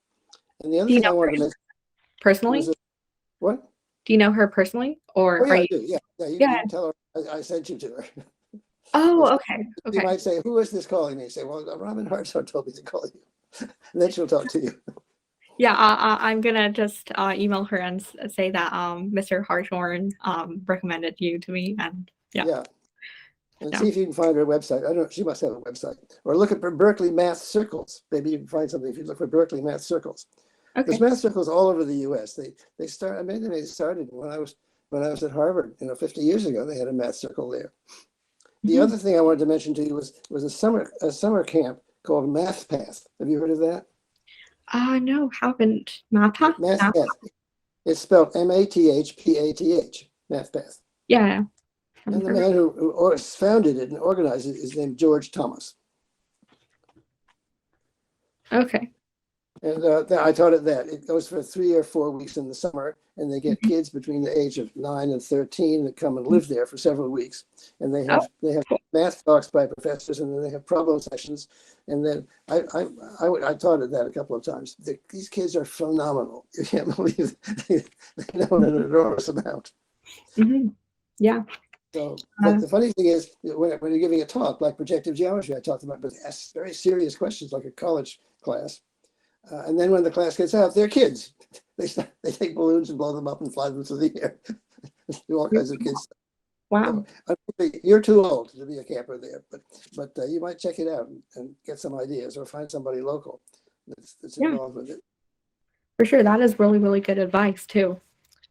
And the other Do you thing know I her wanted to mention was personally? what? Do you know her personally, Oh or are yeah, I you? do. Yeah, yeah. You, Yeah. you can tell her I sent you to her. And Oh, okay. she Okay. might say, "Who is this calling me?" You say, "Well, Robin Hartshorne told me to call you." And then she'll talk to you. Yeah, I'm gonna just email her and say that Mr. Hartshorne recommended you to me, and yeah, Yeah. And yeah. see if you can find her website. I don't know. She must have a website. Or look at Berkeley Math Circles. Maybe you can find something if you look for Berkeley Math Circles. There's Okay. math circles all over the U.S. They start. I mean, they started when I was at Harvard. 50 years ago, they had a math circle there. The Mhm. other thing I wanted to mention to you was a summer camp called Math Path. Have you heard of that? No, haven't. Mappa? Math Path. It's spelled Mathpath. Math Path. Yeah. And the man who founded it and organized it is named George Thomas. Okay. And I taught it that. It goes for 3 or 4 weeks in the summer, and they get kids between the age of 9 and 13 that come and live there for several weeks. And they Oh, have cool. math talks by professors, and then they have problem sessions. And then I taught it that a couple of times. These kids are phenomenal. You can't believe they know an enormous amount. Hmm. Yeah. So, but the funny thing is, when you're giving a talk like projective geometry, I talked about, but ask very serious questions like a college class. And then when the class gets out, they're kids. They take balloons and blow them up and fly them through the air. Do all kinds of kids stuff. Wow. So, you're too old to be a camper there, but you might check it out and get some ideas, or find somebody local that's Yeah, involved with it. for sure. That is really, really good advice too.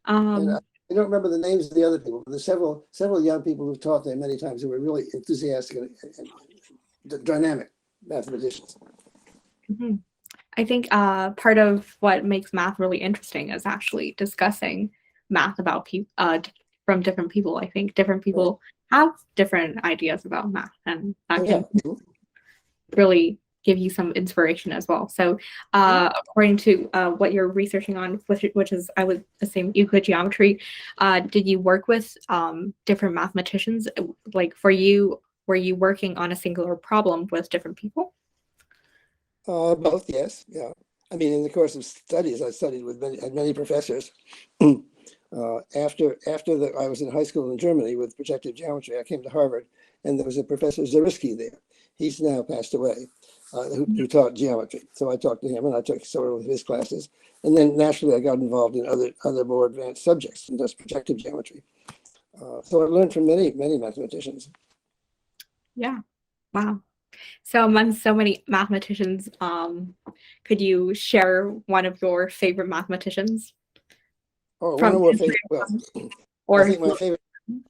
And Um, I don't remember the names of the other people, but there's several young people who've taught there many times who were really enthusiastic and dynamic mathematicians. mhm. I think part of what makes math really interesting is actually discussing math about people from different people. I think different Right. people have different ideas about math, and that Oh, can yeah. really give you some inspiration as well. So, according to what you're researching on, which is, I would assume, Euclid geometry, did you work with different mathematicians? Like for you, were you working on a singular problem with different people? Both, yes, yeah. I mean, in the course of studies, I studied with many professors. After I was in high school in Germany with projective geometry, I came to Harvard, and there was a Professor Zariski there. He's now passed away, who taught geometry. So I talked to him, and I took several of his classes. And then naturally, I got involved in other more advanced subjects, and just projective geometry. So I learned from many mathematicians. Yeah. Wow. So among so many mathematicians, could you share one of your favorite mathematicians Oh, one from of my history favorite. Well, I or think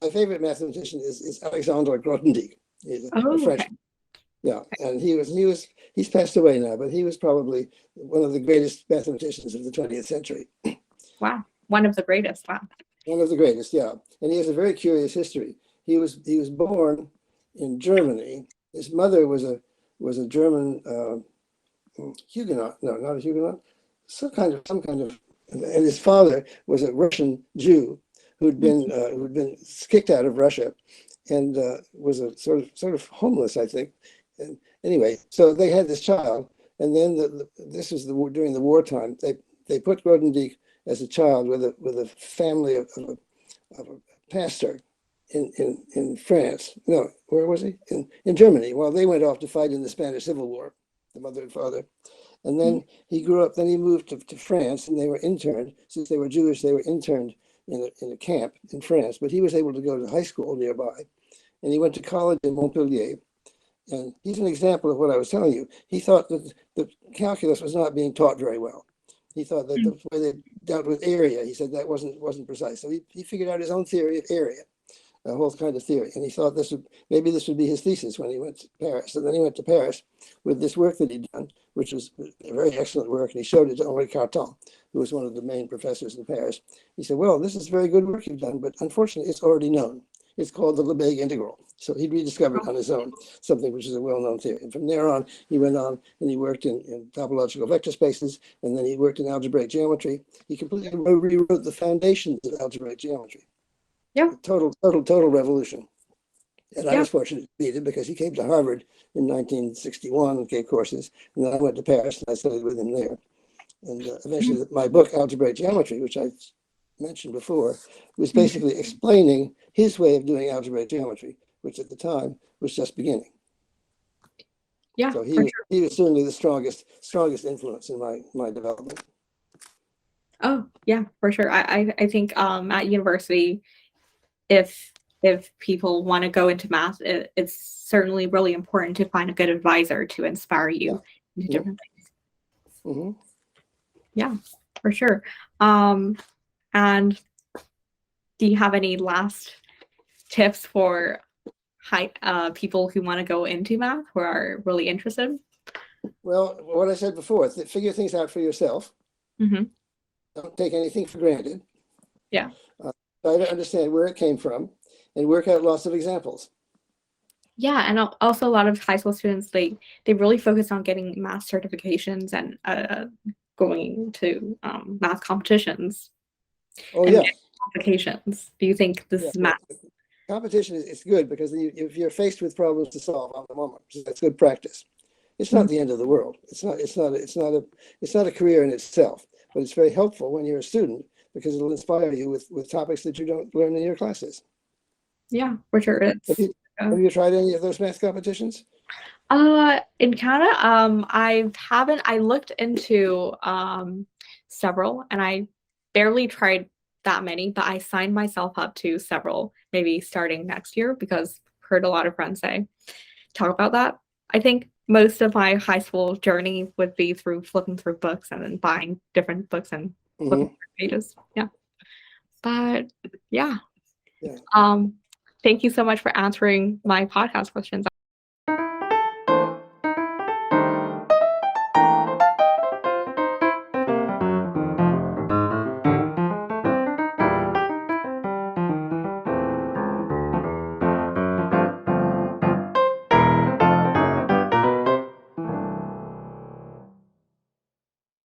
my favorite mathematician is Alexandre Grothendieck. He's a oh, okay. Frenchman. Yeah, and he's passed away now, but he was probably one of the greatest mathematicians of the 20th century. Wow. One of the greatest. Wow. One of the greatest, yeah. And he has a very curious history. He was born in Germany. His mother was a German Huguenot. No, not a Huguenot. Some kind of. And his father was a Russian Jew who'd been kicked out of Russia, and was a sort of homeless, I think. And anyway, so they had this child, and then this was during the wartime. They put Grothendieck as a child with a family of a pastor in France. No, where was he? In Germany. While they went off to fight in the Spanish Civil War, the mother and father. And then he grew up, then he moved to France, and they were interned. Since they were Jewish, they were interned in a camp in France, but he was able to go to high school nearby. And he went to college in Montpellier. And he's an example of what I was telling you. He thought that the calculus was not being taught very well. He thought that the way they dealt with area, he said that wasn't precise. So he figured out his own theory of area, a whole kind of theory. And he thought maybe this would be his thesis when he went to Paris. And then he went to Paris with this work that he'd done, which was a very excellent work. And he showed it to Henri Cartan, who was one of the main professors in Paris. He said, well, this is very good work you've done, but unfortunately, it's already known. It's called the Lebesgue integral. So he rediscovered on his own something which is a well-known theory. And from there on, he went on and he worked in topological vector spaces, and then he worked in algebraic geometry. He completely rewrote the foundations of algebraic geometry. Yeah. Total revolution. And I Yeah. was fortunate to meet him because he came to Harvard in 1961 and gave courses. And then I went to Paris and I studied with him there. And eventually my book, Algebraic Geometry, which I mentioned before, was basically explaining his way of doing algebraic geometry, which at the time was just beginning. Yeah. So For sure. he was certainly the strongest influence in my development. Oh, yeah, for sure. I think at university, if people want to go into math, it's certainly really important to find a good advisor to inspire you into different things. Mm-hmm. Yeah, for sure. And do you have any last tips for people who want to go into math, who are really interested? Well, what I said before, figure things out for yourself. Mm-hmm. Don't take anything for granted. Yeah. try to understand where it came from and work out lots of examples. Yeah, and also a lot of high school students, they really focus on getting math certifications and going to math competitions Oh, and yeah. getting qualifications. Do you think this Yeah. is math? Competition is good because if you're faced with problems to solve on the moment, that's good practice. It's not the end of the world. It's not a career in itself, but it's very helpful when you're a student because it'll inspire you with topics that you don't learn in your classes. Yeah, for sure. Have you tried any of those math competitions? In Canada, I looked into several, and I barely tried that many, but I signed myself up to several, maybe starting next year, because I've heard a lot of friends talk about that. I think most of my high school journey would be through flipping through books and then buying different books and flipping through pages. Yeah. But yeah. Yeah. Thank you so much for answering my podcast questions.